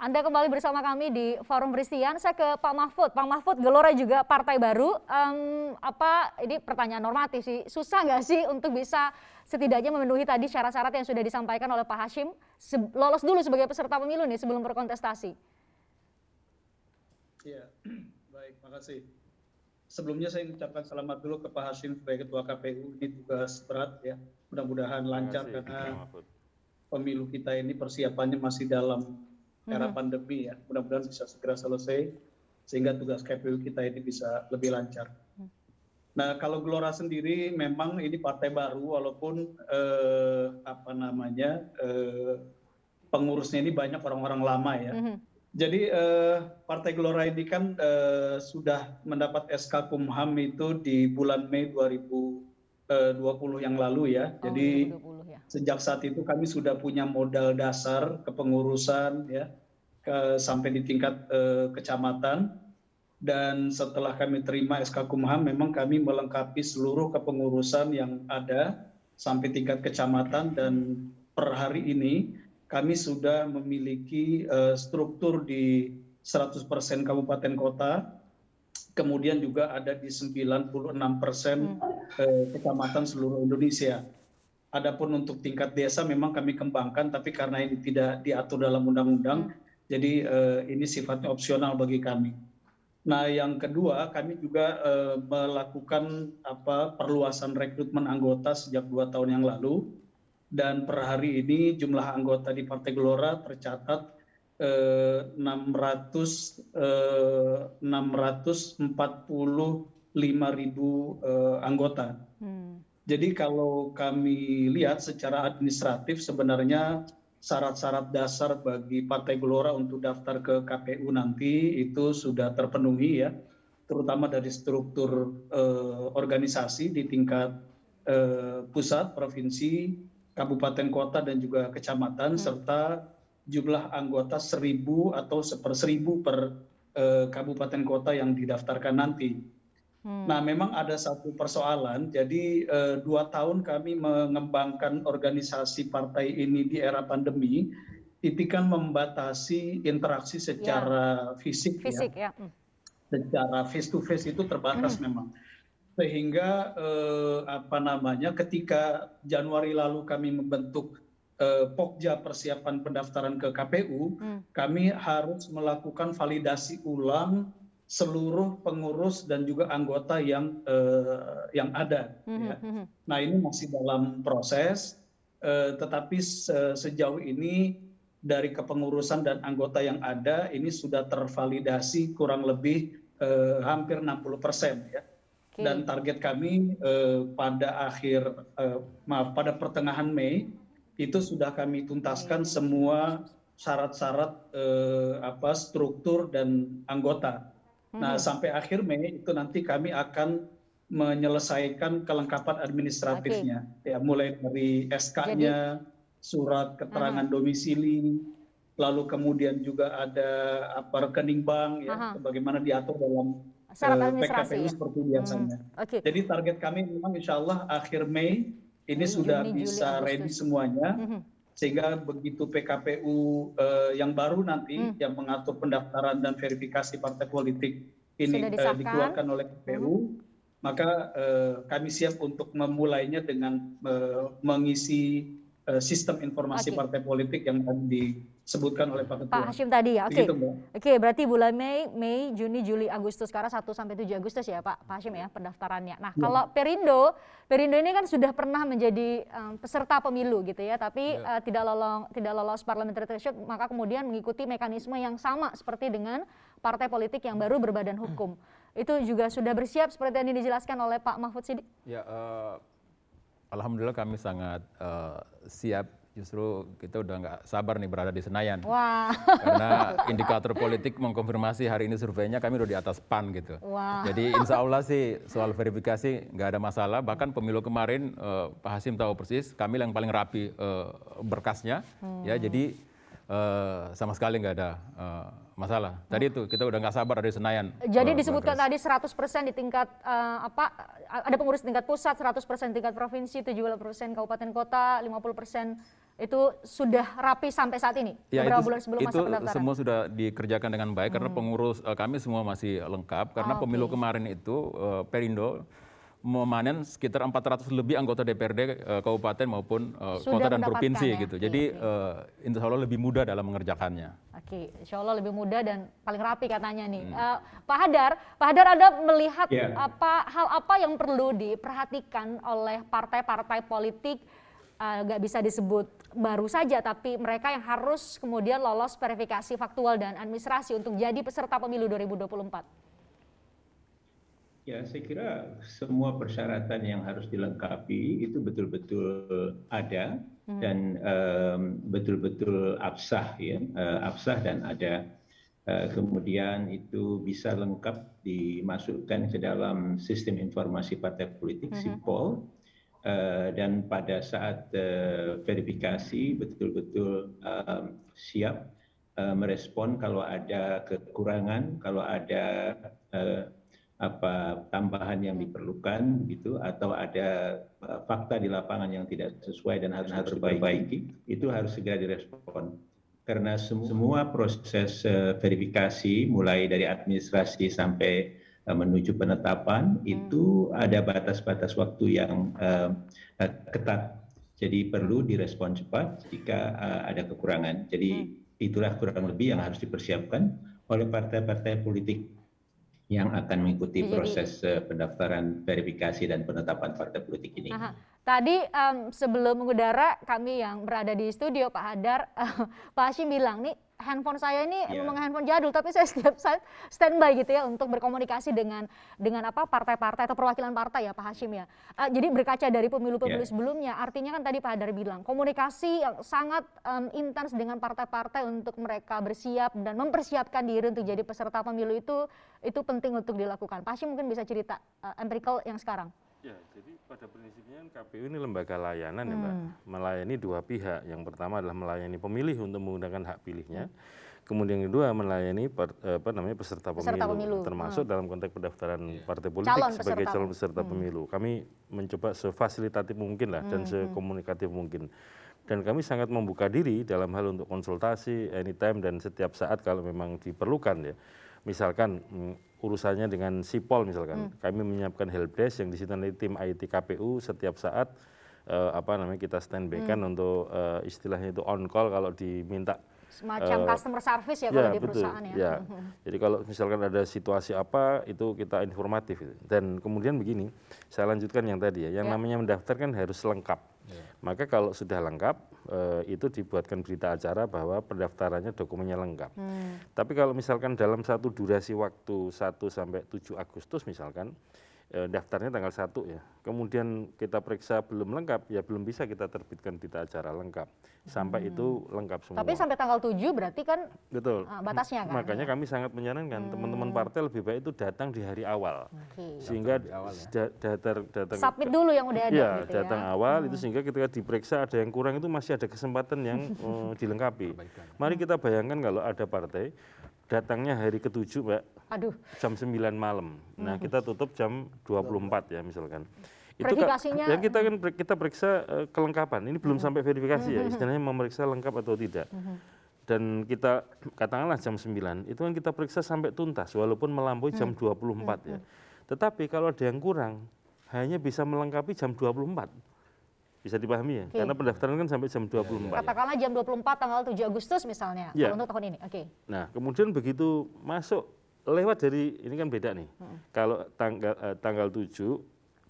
Anda kembali bersama kami di Forum Christian. Saya ke Pak Mahfud. Pak Mahfud, Gelora juga partai baru. Ini pertanyaan normatif sih. Susah nggak sih untuk bisa setidaknya memenuhi tadi syarat-syarat yang sudah disampaikan oleh Pak Hashim? Lolos dulu sebagai peserta pemilu nih sebelum berkontestasi. Iya, baik, makasih. Sebelumnya saya mengucapkan selamat dulu ke Pak Hashim sebagai Ketua KPU. Ini tugas berat ya. Mudah-mudahan lancar karena pemilu kita ini persiapannya masih dalam era pandemi ya. Mudah-mudahan bisa segera selesai sehingga tugas KPU kita ini bisa lebih lancar. Nah, kalau Gelora sendiri memang ini partai baru walaupun pengurusnya ini banyak orang-orang lama ya. Jadi Partai Gelora ini kan sudah mendapat SK Kumham itu di bulan Mei 2020 yang lalu ya. Jadi 2020, ya. Sejak saat itu kami sudah punya modal dasar kepengurusan ya sampai di tingkat kecamatan. Dan setelah kami terima SK Kumham memang kami melengkapi seluruh kepengurusan yang ada sampai tingkat kecamatan, dan per hari ini kami sudah memiliki struktur di 100% kabupaten kota, kemudian juga ada di 96% kecamatan seluruh Indonesia. Adapun untuk tingkat desa memang kami kembangkan, tapi karena ini tidak diatur dalam undang-undang, jadi ini sifatnya opsional bagi kami. Nah, yang kedua, kami juga melakukan perluasan rekrutmen anggota sejak 2 tahun yang lalu. Dan per hari ini jumlah anggota di Partai Gelora tercatat 645.000 anggota. Jadi kalau kami lihat secara administratif sebenarnya syarat-syarat dasar bagi Partai Gelora untuk daftar ke KPU nanti itu sudah terpenuhi ya, terutama dari struktur organisasi di tingkat pusat, provinsi, kabupaten kota dan juga kecamatan, serta jumlah anggota 1.000 atau 1/1000 per kabupaten kota yang didaftarkan nanti. Nah, memang ada satu persoalan. Jadi 2 tahun kami mengembangkan organisasi partai ini di era pandemi, itu kan membatasi interaksi secara fisik ya. Secara face to face itu terbatas memang. Sehingga ketika Januari lalu kami membentuk Pokja persiapan pendaftaran ke KPU, kami harus melakukan validasi ulang seluruh pengurus dan juga anggota yang ada. Ya. Nah, ini masih dalam proses, tetapi sejauh ini dari kepengurusan dan anggota yang ada ini sudah tervalidasi kurang lebih hampir 60% ya. Dan target kami pada pertengahan Mei itu sudah kami tuntaskan semua syarat-syarat struktur dan anggota. Nah, sampai akhir Mei itu nanti kami akan menyelesaikan kelengkapan administratifnya, ya, mulai dari SK-nya, surat keterangan domisili, lalu kemudian juga ada rekening bank, ya, bagaimana diatur dalam PKPU seperti biasanya. Jadi target kami memang insya Allah akhir Mei ini sudah bisa ready semuanya, sehingga begitu PKPU yang baru nanti yang mengatur pendaftaran dan verifikasi partai politik ini dikeluarkan oleh KPU, maka kami siap untuk memulainya dengan mengisi sistem informasi partai politik yang tadi disebutkan oleh Pak Ketua. Pak Hashim tadi ya, oke, berarti bulan Mei, Juni, Juli, Agustus, sekarang 1 sampai 7 Agustus ya Pak Hashim ya pendaftarannya. Nah, kalau Perindo ini kan sudah pernah menjadi peserta pemilu gitu ya, tapi tidak lolos parliamentary threshold, maka kemudian mengikuti mekanisme yang sama seperti dengan partai politik yang baru berbadan hukum. Itu juga sudah bersiap seperti yang dijelaskan oleh Pak Mahfud Siddiq? Ya, alhamdulillah kami sangat siap. Justru kita udah nggak sabar nih berada di Senayan. Wah. Karena indikator politik mengkonfirmasi hari ini surveinya kami udah di atas PAN gitu. Wah. Jadi insya Allah sih soal verifikasi nggak ada masalah. Bahkan pemilu kemarin Pak Hashim tahu persis, kami yang paling rapi berkasnya. Ya, jadi sama sekali nggak ada masalah. Tadi itu kita udah nggak sabar dari Senayan. Jadi disebutkan tadi 100% di tingkat ada pengurus tingkat pusat, 100% tingkat provinsi, 70% kabupaten kota, 50% itu sudah rapi sampai saat ini? Ya, beberapa bulan sebelum masa itu pendaftaran? semua sudah dikerjakan dengan baik karena pengurus kami semua masih lengkap karena pemilu kemarin itu Perindo memanen sekitar 400 lebih anggota DPRD kabupaten maupun kota dan provinsi ya? gitu. Jadi insya Allah lebih mudah dalam mengerjakannya. Oke, insya Allah lebih mudah dan paling rapi katanya nih. Pak Hadar Anda melihat hal apa yang perlu diperhatikan oleh partai-partai politik, nggak bisa disebut baru saja, tapi mereka yang harus kemudian lolos verifikasi faktual dan administrasi untuk jadi peserta pemilu 2024? Ya, saya kira semua persyaratan yang harus dilengkapi itu betul-betul ada dan betul-betul absah ya, absah dan ada. Kemudian itu bisa lengkap dimasukkan ke dalam sistem informasi partai politik SIPOL, dan pada saat verifikasi betul-betul siap merespon kalau ada kekurangan, kalau ada tambahan yang diperlukan gitu, atau ada fakta di lapangan yang tidak sesuai dan harus diperbaiki, itu harus segera direspon. Karena semua proses verifikasi mulai dari administrasi sampai menuju penetapan itu ada batas-batas waktu yang ketat. Jadi perlu direspon cepat jika ada kekurangan. Jadi itulah kurang lebih yang harus dipersiapkan oleh partai-partai politik yang akan mengikuti proses pendaftaran, verifikasi, dan penetapan partai politik ini. Tadi sebelum mengudara, kami yang berada di studio, Pak Hadar, Pak Hashim bilang, nih handphone saya ini memang handphone jadul, tapi saya setiap saat standby gitu ya untuk berkomunikasi dengan partai-partai atau perwakilan partai ya Pak Hashim ya. Jadi berkaca dari pemilu-pemilu sebelumnya, artinya kan tadi Pak Hadar bilang komunikasi yang sangat intens dengan partai-partai untuk mereka bersiap dan mempersiapkan diri untuk jadi peserta pemilu itu penting untuk dilakukan. Pak Hashim mungkin bisa cerita empirical yang sekarang. Ya, jadi pada prinsipnya KPU ini lembaga layanan ya Mbak, melayani dua pihak. Yang pertama adalah melayani pemilih untuk menggunakan hak pilihnya. Kemudian yang kedua melayani peserta pemilu. Termasuk dalam konteks pendaftaran partai politik sebagai calon peserta pemilu. Kami mencoba sefasilitatif mungkin lah dan sekomunikatif mungkin. Dan kami sangat membuka diri dalam hal untuk konsultasi anytime dan setiap saat kalau memang diperlukan ya. Misalkan urusannya dengan SIPOL misalkan, kami menyiapkan helpdesk yang di situ nanti tim IT KPU setiap saat kita standby-kan untuk istilahnya itu on call kalau diminta. Semacam customer service ya kalau di perusahaan ya. Jadi kalau misalkan ada situasi apa itu kita informatif. Dan kemudian begini, saya lanjutkan yang tadi ya, yang namanya mendaftar kan harus lengkap. Maka kalau sudah lengkap itu dibuatkan berita acara bahwa pendaftarannya dokumennya lengkap. Tapi kalau misalkan dalam satu durasi waktu 1 sampai 7 Agustus misalkan, daftarnya tanggal 1 ya, kemudian kita periksa belum lengkap, ya belum bisa kita terbitkan berita acara lengkap. Sampai itu lengkap semua. Tapi sampai tanggal 7 berarti kan betul batasnya kan? Makanya kami sangat menyarankan teman-teman partai lebih baik itu datang di hari awal. Sehingga datang submit dulu yang udah ada gitu datang awal itu sehingga ketika diperiksa ada yang kurang itu masih ada kesempatan yang dilengkapi. Mari kita bayangkan kalau ada partai datangnya hari ke-7 Mbak, jam 9 malam. Nah kita tutup jam 24 ya misalkan. Itu yang kita periksa kelengkapan. Ini belum sampai verifikasi ya, istilahnya memeriksa lengkap atau tidak. Dan kita katakanlah jam 9, itu kan kita periksa sampai tuntas walaupun melampaui jam 24 ya. Tetapi kalau ada yang kurang, hanya bisa melengkapi jam 24. Bisa dipahami ya? Karena pendaftaran kan sampai jam 24. Katakanlah jam 24 tanggal 7 Agustus misalnya, kalau untuk tahun ini. Nah, kemudian begitu masuk lewat dari, ini kan beda nih. Kalau tanggal 7,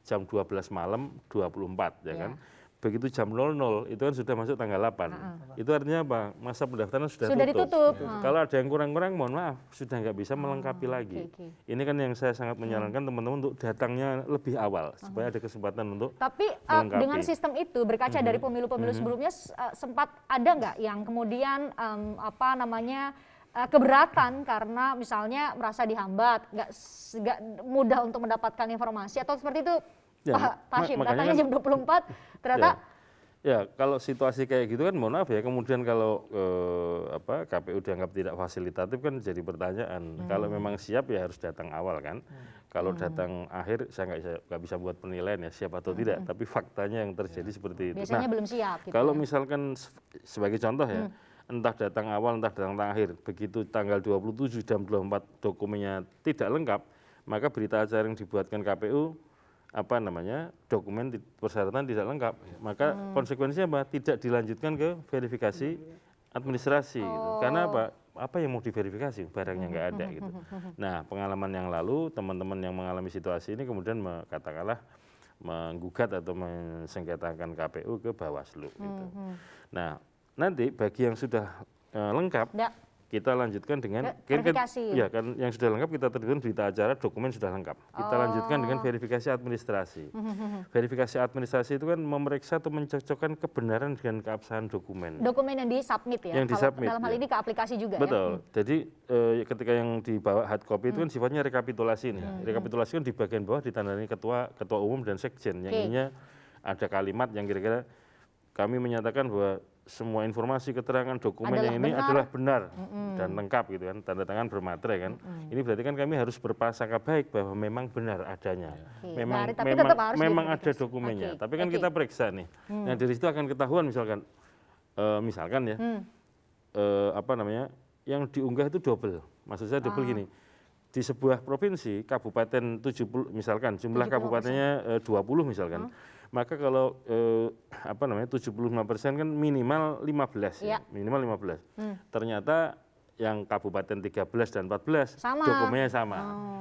jam 12 malam 24 ya kan. Begitu jam 00 itu kan sudah masuk tanggal 8. Itu artinya apa? Masa pendaftaran sudah ditutup. Kalau ada yang kurang-kurang mohon maaf sudah nggak bisa melengkapi lagi. Ini kan yang saya sangat menyarankan teman-teman untuk datangnya lebih awal supaya ada kesempatan untuk melengkapi. Dengan sistem itu berkaca dari pemilu-pemilu sebelumnya sempat ada nggak yang kemudian keberatan karena misalnya merasa dihambat, nggak mudah untuk mendapatkan informasi atau seperti itu, Pak Hashim, datangnya jam 24 ternyata Ya, kalau situasi kayak gitu kan mohon maaf ya, kemudian kalau KPU dianggap tidak fasilitatif kan jadi pertanyaan. Kalau memang siap ya harus datang awal kan. Kalau datang akhir saya nggak bisa buat penilaian ya siap atau tidak. Tapi faktanya yang terjadi seperti itu. Biasanya belum siap. Gitu kalau misalkan sebagai contoh ya, entah datang awal entah datang akhir, begitu tanggal 27 jam 24 dokumennya tidak lengkap, maka berita acara yang dibuatkan KPU dokumen persyaratan tidak lengkap, maka konsekuensinya apa? Tidak dilanjutkan ke verifikasi administrasi gitu. Karena apa yang mau diverifikasi, barangnya nggak ada gitu. Nah, pengalaman yang lalu teman-teman yang mengalami situasi ini kemudian katakanlah menggugat atau mensengketakan KPU ke Bawaslu gitu. Nah, nanti bagi yang sudah lengkap kita lanjutkan dengan verifikasi. Ya kan, yang sudah lengkap kita terbitkan berita acara, dokumen sudah lengkap. Kita lanjutkan dengan verifikasi administrasi. Verifikasi administrasi itu kan memeriksa atau mencocokkan kebenaran dengan keabsahan dokumen. Dokumen yang disubmit ya. Yang disubmit. Dalam hal ini ke aplikasi juga. Betul. Ya. Jadi ketika yang dibawa hard copy itu kan sifatnya rekapitulasi nih. Rekapitulasi kan di bagian bawah ditandai ketua umum dan sekjen. Yang ininya ada kalimat yang kira-kira kami menyatakan bahwa semua informasi keterangan dokumen yang ini adalah benar dan lengkap gitu kan, tanda tangan bermaterai kan. Ini berarti kan kami harus berprasangka baik bahwa memang benar adanya. Memang ada dokumennya. Tapi kan kita periksa nih. Nah, dari situ akan ketahuan misalkan ya yang diunggah itu double. Maksud saya double gini. Di sebuah provinsi kabupaten 70 misalkan jumlah kabupatennya 20 misalkan. Maka kalau 75% kan minimal 15 ya. Minimal 15. Ternyata yang kabupaten 13 dan 14 dokumennya sama.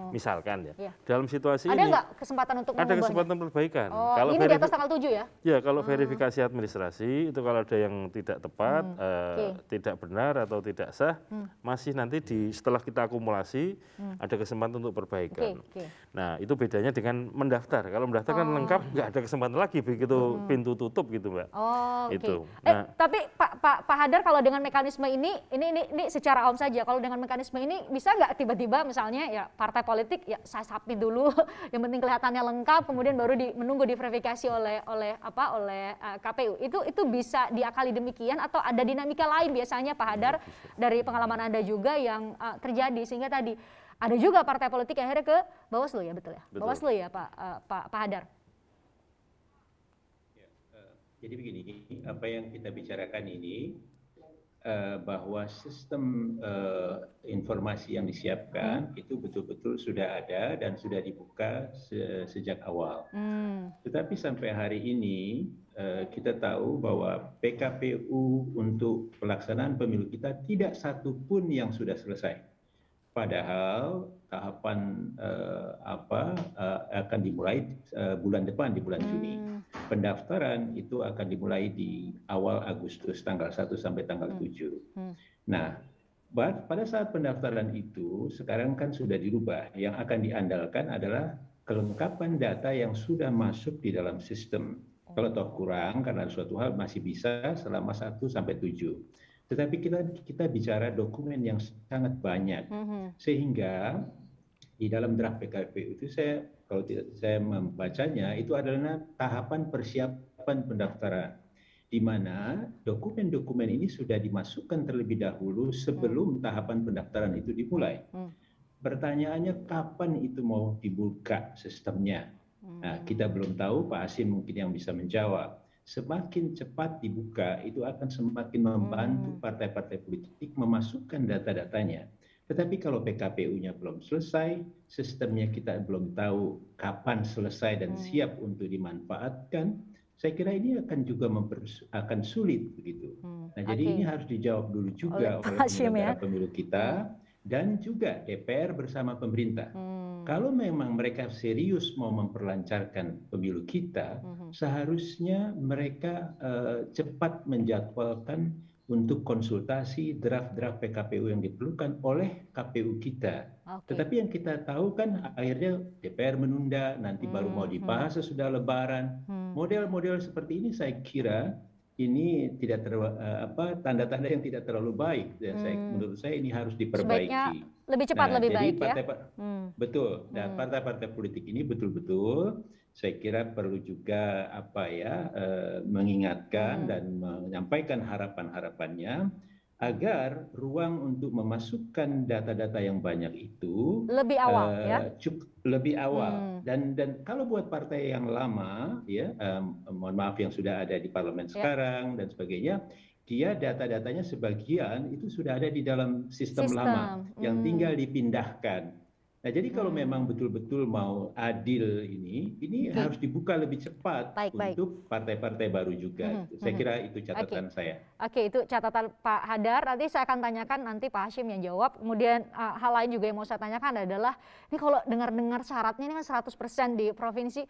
Misalkan ya. Dalam situasi ada ini nggak kesempatan untuk ada kesempatan perbaikan. Kalau ini di atas tanggal 7 ya? Ya, kalau verifikasi administrasi itu kalau ada yang tidak tepat, tidak benar atau tidak sah, masih nanti setelah kita akumulasi ada kesempatan untuk perbaikan. Nah, itu bedanya dengan mendaftar. Kalau mendaftar kan lengkap, nggak ada kesempatan lagi begitu pintu tutup gitu, Mbak. Itu. Nah, tapi Pak Hadar, kalau dengan mekanisme ini secara awam saja, kalau dengan mekanisme ini bisa nggak tiba-tiba misalnya ya partai politik ya saya submit dulu, yang penting kelihatannya lengkap, kemudian baru menunggu diverifikasi oleh KPU. Itu bisa diakali demikian atau ada dinamika lain biasanya Pak Hadar dari pengalaman Anda juga yang terjadi sehingga tadi ada juga partai politik yang akhirnya ke Bawaslu ya, betul ya? Betul. Bawaslu ya Pak Hadar. Jadi begini, apa yang kita bicarakan ini bahwa sistem informasi yang disiapkan itu betul-betul sudah ada dan sudah dibuka sejak awal. Tetapi sampai hari ini kita tahu bahwa PKPU untuk pelaksanaan pemilu kita tidak satu pun yang sudah selesai. Padahal tahapan akan dimulai bulan depan di bulan Juni. Pendaftaran itu akan dimulai di awal Agustus tanggal 1 sampai tanggal 7. Nah, pada saat pendaftaran itu sekarang kan sudah dirubah. Yang akan diandalkan adalah kelengkapan data yang sudah masuk di dalam sistem. Kalau toh kurang karena suatu hal masih bisa selama 1 sampai 7. Tetapi kita bicara dokumen yang sangat banyak, sehingga di dalam draft PKPU itu kalau saya membacanya itu adalah tahapan persiapan pendaftaran, di mana dokumen-dokumen ini sudah dimasukkan terlebih dahulu sebelum tahapan pendaftaran itu dimulai. Pertanyaannya kapan itu mau dibuka sistemnya? Nah, kita belum tahu, Pak Hasim mungkin yang bisa menjawab. Semakin cepat dibuka, itu akan semakin membantu partai-partai politik memasukkan data-datanya. Tetapi kalau PKPU-nya belum selesai, sistemnya kita belum tahu kapan selesai dan siap untuk dimanfaatkan, saya kira ini akan juga akan sulit begitu. Nah, jadi ini harus dijawab dulu juga oleh penyelenggara pemilu kita dan juga DPR bersama pemerintah. Kalau memang mereka serius mau memperlancarkan pemilu kita, seharusnya mereka cepat menjadwalkan untuk konsultasi draft-draft PKPU yang diperlukan oleh KPU kita. Tetapi yang kita tahu kan akhirnya DPR menunda, nanti baru mau dibahas sesudah Lebaran. Model-model seperti ini saya kira ini tidak tanda-tanda yang tidak terlalu baik. Menurut saya ini harus diperbaiki. Sebaiknya lebih cepat lebih baik ya. Betul. Dan partai-partai politik ini betul-betul saya kira perlu juga mengingatkan dan menyampaikan harapan-harapannya agar ruang untuk memasukkan data-data yang banyak itu lebih awal, lebih awal. Dan kalau buat partai yang lama, mohon maaf yang sudah ada di parlemen sekarang dan sebagainya, dia data-datanya sebagian itu sudah ada di dalam sistem lama yang tinggal dipindahkan. Nah, jadi kalau memang betul-betul mau adil ini harus dibuka lebih cepat untuk partai-partai baru juga. Saya kira itu catatan saya. Oke, itu catatan Pak Hadar. Nanti saya akan tanyakan, nanti Pak Hashim yang jawab. Kemudian hal lain juga yang mau saya tanyakan adalah, ini kalau dengar-dengar syaratnya ini kan 100% di provinsi,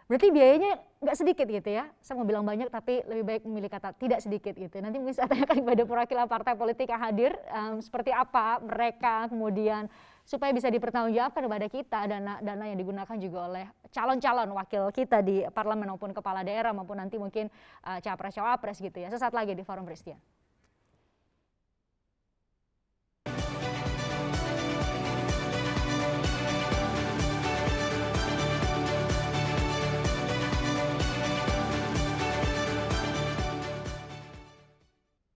berarti biayanya nggak sedikit gitu ya. Saya mau bilang banyak tapi lebih baik memilih kata tidak sedikit gitu. Nanti mungkin saya tanyakan kepada perwakilan partai politik yang hadir, seperti apa mereka kemudian supaya bisa dipertanggungjawabkan kepada kita dana yang digunakan juga oleh calon-calon wakil kita di parlemen maupun kepala daerah maupun nanti mungkin capres-cawapres gitu ya. Sesaat lagi di Forum Presiden.